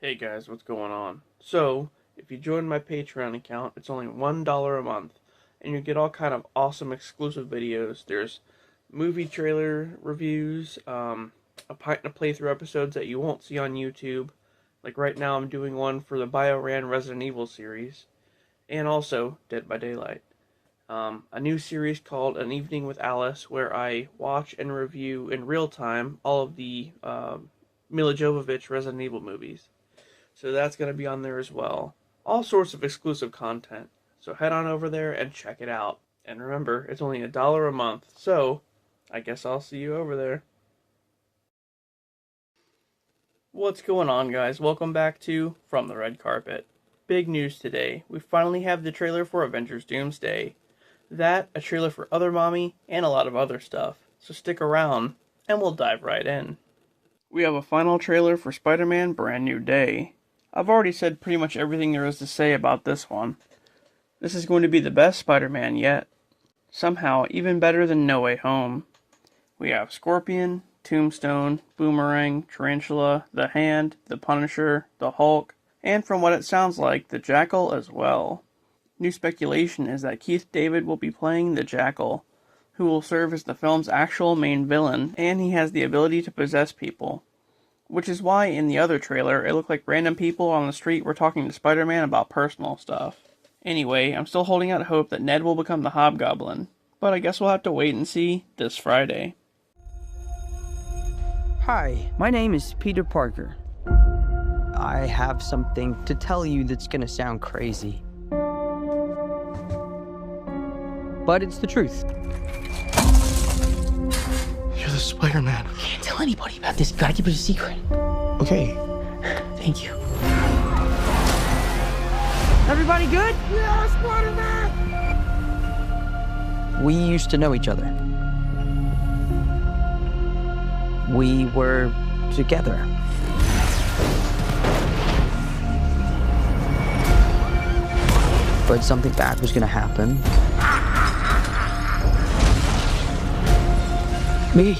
Hey guys, what's going on? So, if you join my Patreon account, it's only $1 a month, and you get all kind of awesome exclusive videos. There's movie trailer reviews, a pint and a playthrough episodes that you won't see on YouTube. Like right now I'm doing one for the BioRan Resident Evil series, and also Dead by Daylight. A new series called An Evening with Alice, where I watch and review in real time all of the Mila Jovovich Resident Evil movies. So that's going to be on there as well. All sorts of exclusive content. So head on over there and check it out. And remember, it's only $1 a month. So, I guess I'll see you over there. What's going on, guys? Welcome back to From the Red Carpet. Big news today. We finally have the trailer for Avengers Doomsday. That, a trailer for Other Mommy, and a lot of other stuff. So stick around, and we'll dive right in. We have a final trailer for Spider-Man Brand New Day. I've already said pretty much everything there is to say about this one. This is going to be the best Spider-Man yet. Somehow, even better than No Way Home. We have Scorpion, Tombstone, Boomerang, Tarantula, the Hand, the Punisher, the Hulk, and from what it sounds like, the Jackal as well. New speculation is that Keith David will be playing the Jackal, who will serve as the film's actual main villain, and he has the ability to possess people. Which is why in the other trailer, it looked like random people on the street were talking to Spider-Man about personal stuff. Anyway, I'm still holding out hope that Ned will become the Hobgoblin, but I guess we'll have to wait and see this Friday. Hi, my name is Peter Parker. I have something to tell you that's gonna sound crazy. But it's the truth. You're the Spider-Man. Can't tell anybody about this. Gotta keep it a secret. Okay. Thank you. Everybody good? Yeah, Spider-Man! We used to know each other. We were together. But something bad was gonna happen. Me.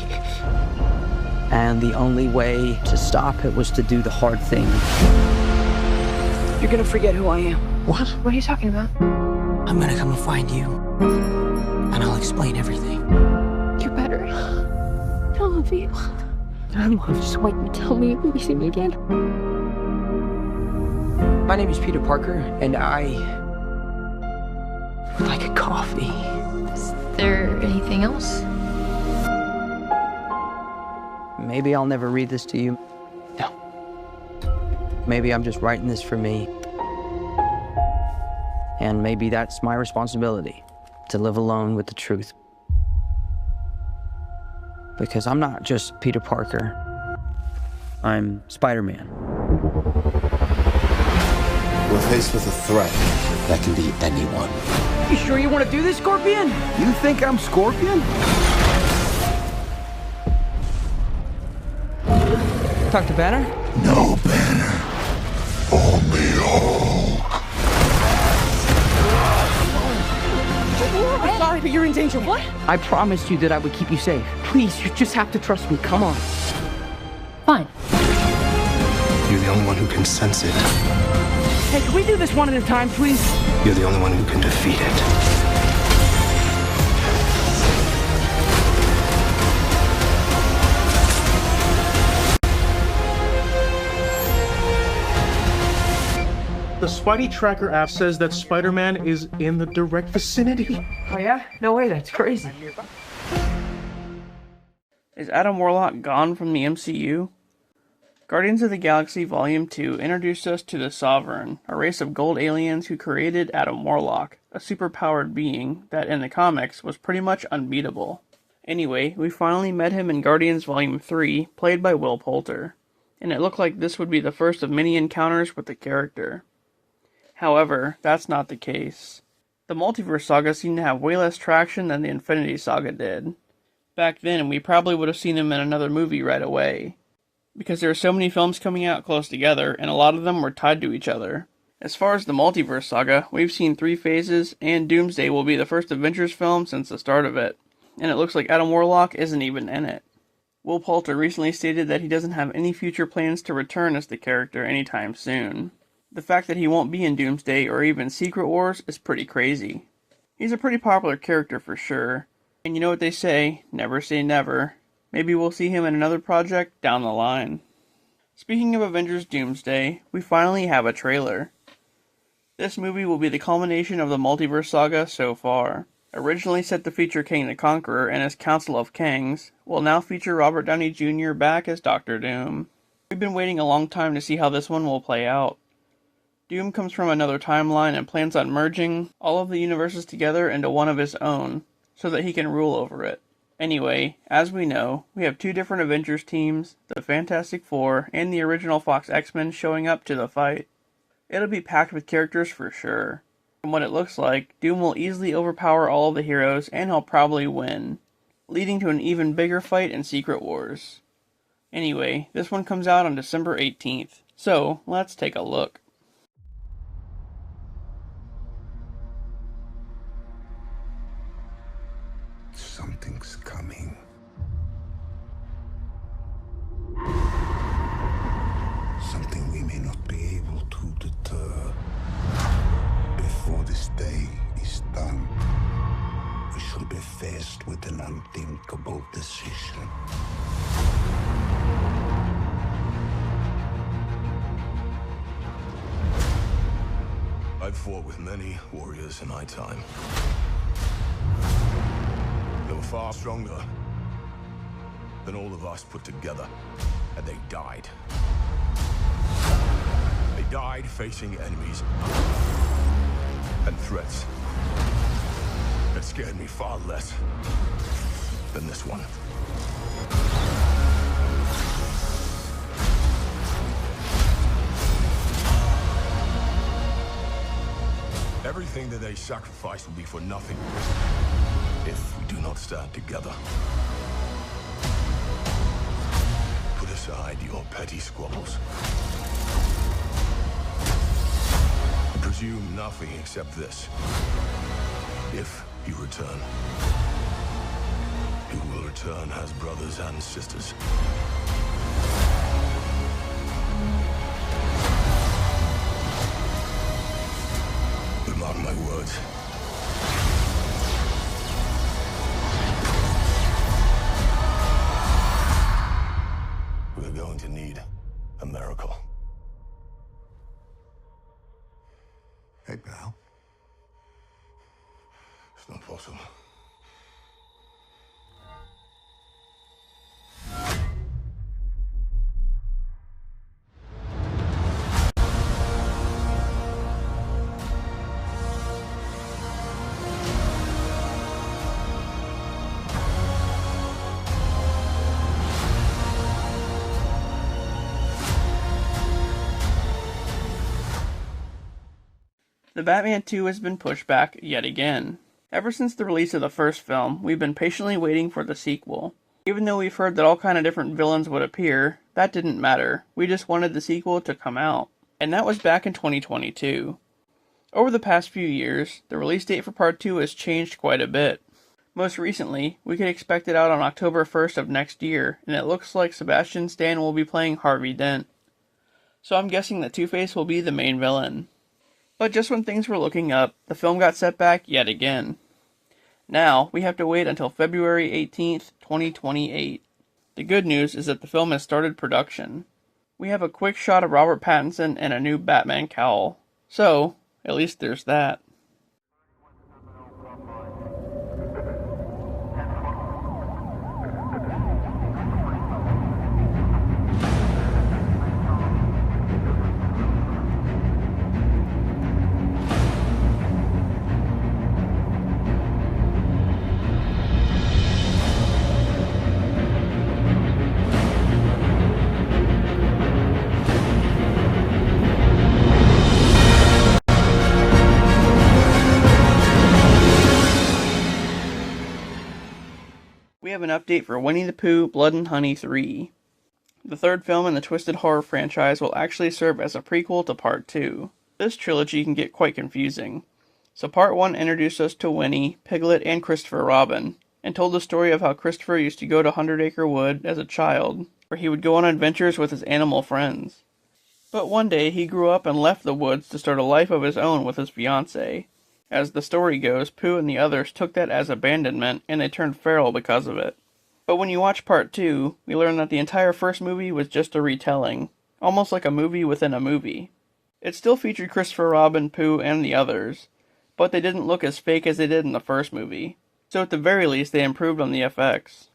And the only way to stop it was to do the hard thing. You're gonna forget who I am. What? What are you talking about? I'm gonna come and find you. And I'll explain everything. You better. I love you. I love you. Just wait and tell me when you see me again. My name is Peter Parker, and I would like a coffee. Is there anything else? Maybe I'll never read this to you. No. Maybe I'm just writing this for me. And maybe that's my responsibility, to live alone with the truth. Because I'm not just Peter Parker. I'm Spider-Man. We're faced with a threat that can be anyone. You sure you want to do this, Scorpion? You think I'm Scorpion? Dr. Banner? No Banner. Only Hulk. I'm sorry, but you're in danger. What? I promised you that I would keep you safe. Please, you just have to trust me. Come on. Fine. You're the only one who can sense it. Hey, can we do this one at a time, please? You're the only one who can defeat it. The Spidey Tracker app says that Spider-Man is in the direct vicinity. Oh yeah? No way, that's crazy. Is Adam Warlock gone from the MCU? Guardians of the Galaxy Volume 2 introduced us to the Sovereign, a race of gold aliens who created Adam Warlock, a superpowered being that in the comics was pretty much unbeatable. Anyway, we finally met him in Guardians Volume 3, played by Will Poulter, and it looked like this would be the first of many encounters with the character. However, that's not the case. The Multiverse Saga seemed to have way less traction than the Infinity Saga did. Back then, we probably would have seen him in another movie right away, because there are so many films coming out close together, and a lot of them were tied to each other. As far as the Multiverse Saga, we've seen 3 phases, and Doomsday will be the first Avengers film since the start of it, and it looks like Adam Warlock isn't even in it. Will Poulter recently stated that he doesn't have any future plans to return as the character anytime soon. The fact that he won't be in Doomsday or even Secret Wars is pretty crazy. He's a pretty popular character for sure, and you know what they say, never say never. Maybe we'll see him in another project down the line. Speaking of Avengers Doomsday, we finally have a trailer. This movie will be the culmination of the multiverse saga so far. Originally set to feature Kang the Conqueror and his Council of Kangs, will now feature Robert Downey Jr. back as Doctor Doom. We've been waiting a long time to see how this one will play out. Doom comes from another timeline and plans on merging all of the universes together into one of his own, so that he can rule over it. Anyway, as we know, we have two different Avengers teams, the Fantastic Four and the original Fox X-Men showing up to the fight. It'll be packed with characters for sure. From what it looks like, Doom will easily overpower all of the heroes and he'll probably win, leading to an even bigger fight in Secret Wars. Anyway, this one comes out on December 18th, so let's take a look. Something's coming. Something we may not be able to deter. Before this day is done, we shall be faced with an unthinkable decision. I've fought with many warriors in my time. They were far stronger than all of us put together, and they died. They died facing enemies and threats that scared me far less than this one. Everything that they sacrifice will be for nothing if we do not stand together. Put aside your petty squabbles. Presume nothing except this. If you return, you will return as brothers and sisters. But mark my words. We're going to need a miracle. Hey, pal. It's not possible. The Batman 2 has been pushed back yet again. Ever since the release of the first film, we've been patiently waiting for the sequel. Even though we've heard that all kind of different villains would appear, that didn't matter. We just wanted the sequel to come out. And that was back in 2022. Over the past few years, the release date for Part 2 has changed quite a bit. Most recently, we could expect it out on October 1st of next year, and it looks like Sebastian Stan will be playing Harvey Dent. So I'm guessing that Two-Face will be the main villain. But just when things were looking up, the film got set back yet again. Now, we have to wait until February 18th, 2028. The good news is that the film has started production. We have a quick shot of Robert Pattinson and a new Batman cowl. So, at least there's that. We have an update for Winnie the Pooh, Blood and Honey 3. The third film in the Twisted Horror franchise will actually serve as a prequel to Part 2. This trilogy can get quite confusing. So Part 1 introduced us to Winnie, Piglet, and Christopher Robin. and told the story of how Christopher used to go to 100 Acre Wood as a child, where he would go on adventures with his animal friends. But one day he grew up and left the woods to start a life of his own with his fiancée. As the story goes, Pooh and the others took that as abandonment, and they turned feral because of it. But when you watch part 2, we learn that the entire first movie was just a retelling, almost like a movie within a movie. It still featured Christopher Robin, Pooh, and the others, but they didn't look as fake as they did in the first movie, so at the very least they improved on the effects.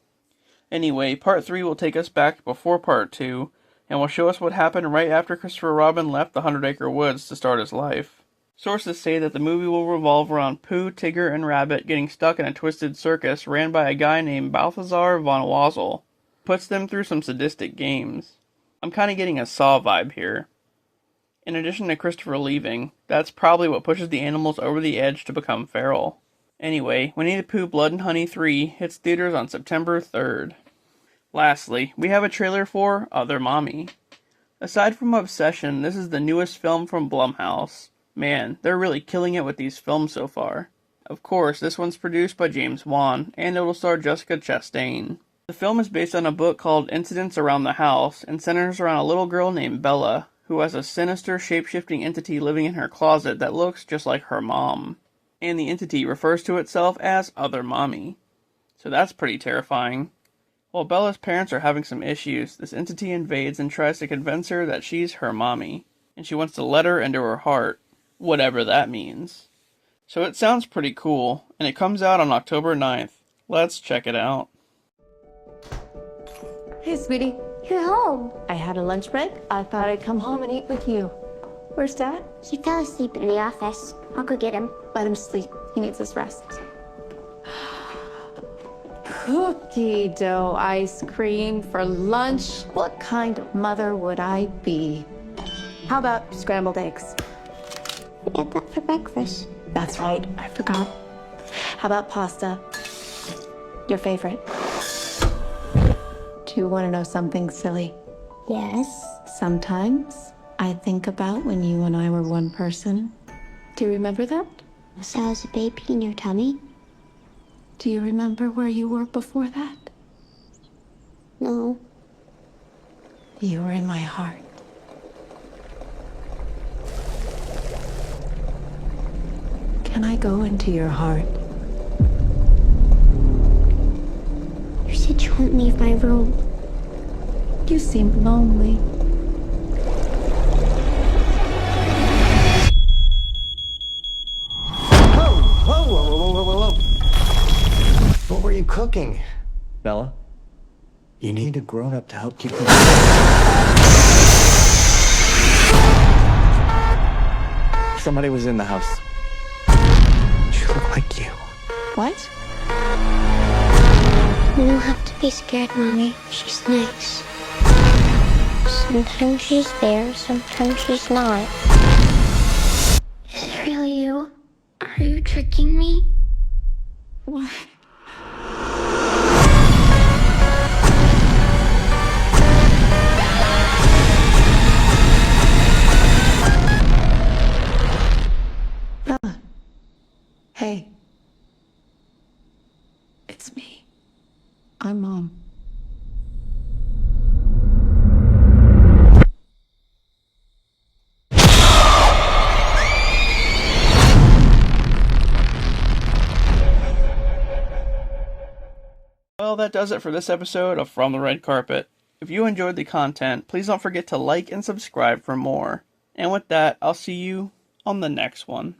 Anyway, part 3 will take us back before part 2, and will show us what happened right after Christopher Robin left the 100 Acre Woods to start his life. Sources say that the movie will revolve around Pooh, Tigger, and Rabbit getting stuck in a twisted circus ran by a guy named Balthazar von Wazzle. Puts them through some sadistic games. I'm kinda getting a Saw vibe here. In addition to Christopher leaving, that's probably what pushes the animals over the edge to become feral. Anyway, Winnie the Pooh Blood and Honey 3 hits theaters on September 3rd. Lastly, we have a trailer for Other Mommy. Aside from Obsession, this is the newest film from Blumhouse. Man, they're really killing it with these films so far. Of course, this one's produced by James Wan, and it'll star Jessica Chastain. The film is based on a book called Incidents Around the House, and centers around a little girl named Bella, who has a sinister, shape-shifting entity living in her closet that looks just like her mom. And the entity refers to itself as Other Mommy. So that's pretty terrifying. While Bella's parents are having some issues, this entity invades and tries to convince her that she's her mommy, and she wants to let her into her heart. Whatever that means. So it sounds pretty cool, and it comes out on October 9th. Let's check it out. Hey, sweetie. You're home. I had a lunch break. I thought I'd come home and eat with you. Where's Dad? He fell asleep in the office. I'll go get him. Let him sleep. He needs his rest. Cookie dough ice cream for lunch. What kind of mother would I be? How about scrambled eggs? We had that for breakfast. That's right, I forgot. How about pasta? Your favorite. Do you want to know something silly? Yes. Sometimes I think about when you and I were one person. Do you remember that? So I was a baby in your tummy? Do you remember where you were before that? No. You were in my heart. Can I go into your heart? You said you wouldn't leave my room. You seemed lonely. Whoa. What were you cooking? Bella? You need a grown-up to help keep them. Somebody was in the house. She looked like you. What? You don't have to be scared, Mommy. She's nice. Sometimes she's there, sometimes she's not. Is it really you? Are you tricking me? What? Bella. Hey. It's me. I'm Mom. Well, that does it for this episode of From the Red Carpet. If you enjoyed the content, please don't forget to like and subscribe for more. And with that, I'll see you on the next one.